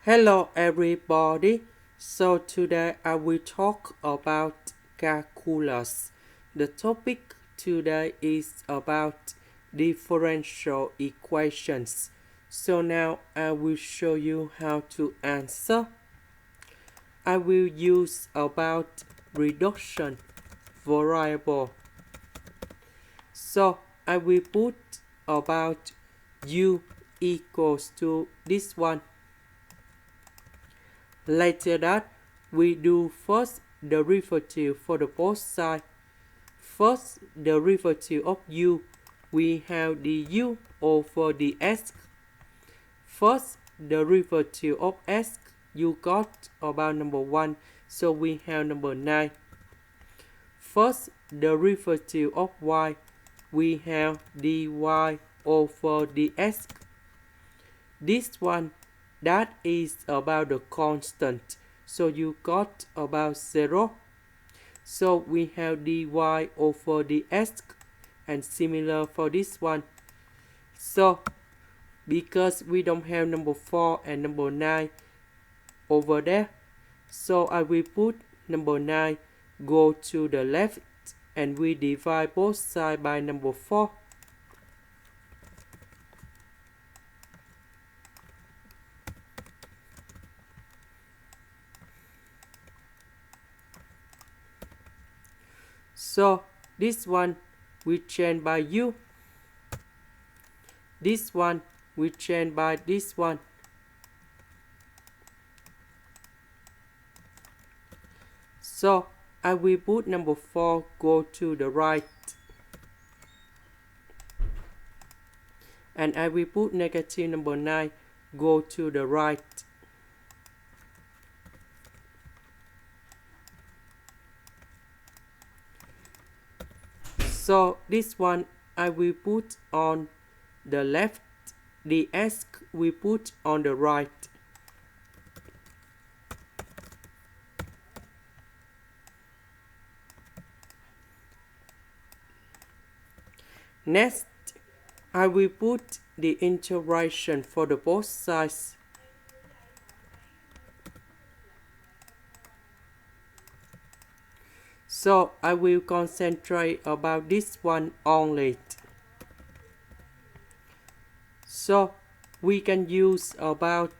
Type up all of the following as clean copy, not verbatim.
Hello everybody. So today I will talk about calculus. The topic today is about differential equations. So now I will show you how to answer. I will use about reduction variable. So I will put about u equals to this one. Later that, we do first derivative for the both sides. First derivative of u, we have du over dx. First derivative of s, you got about number 1, so we have number 9. First derivative of y, we have dy over dx. This one, that is about the constant, so you got about 0. So we have dy over dx, and similar for this one. So because we don't have number 4 and number 9 over there, so I will put number 9 go to the left, and we divide both sides by number 4. So this one we change by u. This one we change by this one. So I will put number 4 go to the right. And I will put negative number 9 go to the right. So this one I will put on the left, the s we put on the right. Next, I will put the integration for the both sides. So I will concentrate about this one only. So we can use about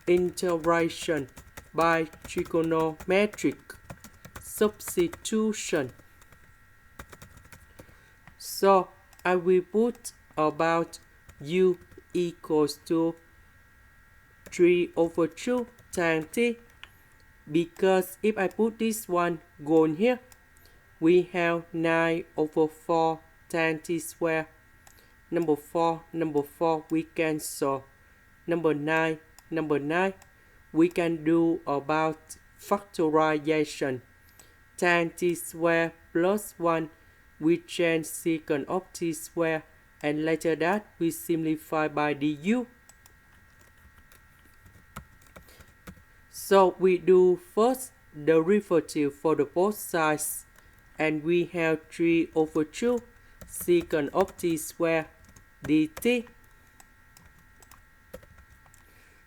integration by trigonometric substitution. So I will put about u equals to 3/2 tan t, because if I put this one gone here, we have 9/4 tan t square. Number 4 we cancel. Number 9, we can do about factorization. Tan t square plus 1, we change secant of t square, and later that we simplify by du. So we do first derivative for the both sides, and we have 3/2 secant of t square dt.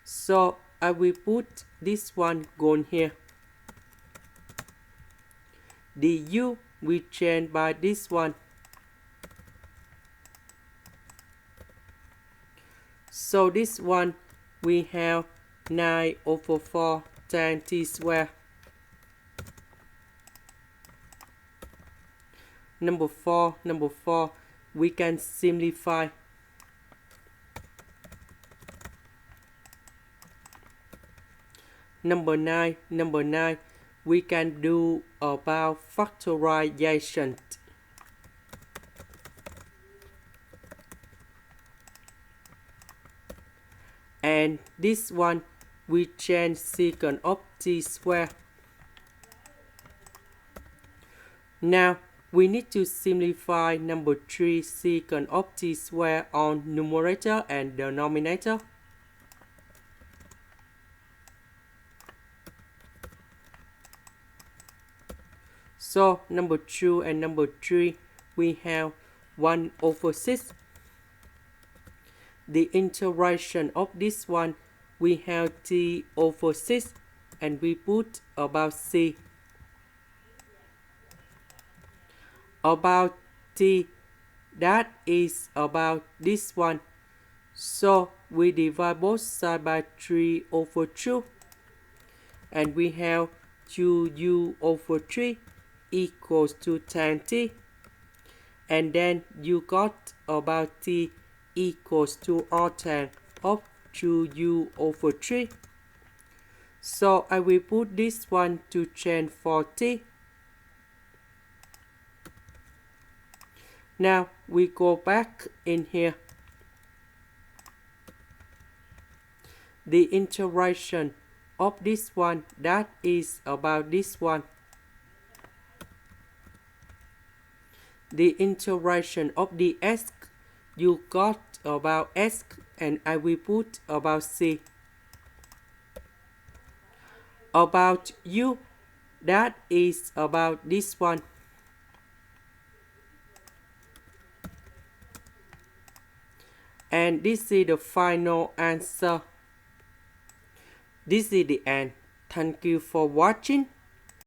So I will put this one gone here. Du we change by this one. So this one we have 9/4 tan t square. Number 4, we can simplify. Number 9, we can do about factorization. And this one, we change secant of t square. Now, we need to simplify number 3 secant of t square on numerator and denominator. So number 2 and number 3, we have 1/6. The integration of this one we have t over 6 and we put about c. About t, that is about this one. So we divide both sides by 3 over 2. And we have 2u over 3 equals to tan t. And then you got about t equals to arctan of 2u over 3. So I will put this one to change for t. Now we go back in here. The integration of this one, that is about this one. The integration of the s, you got about s and I will put about c. About u, that is about this one. And this is the final answer. This is the end. Thank you for watching.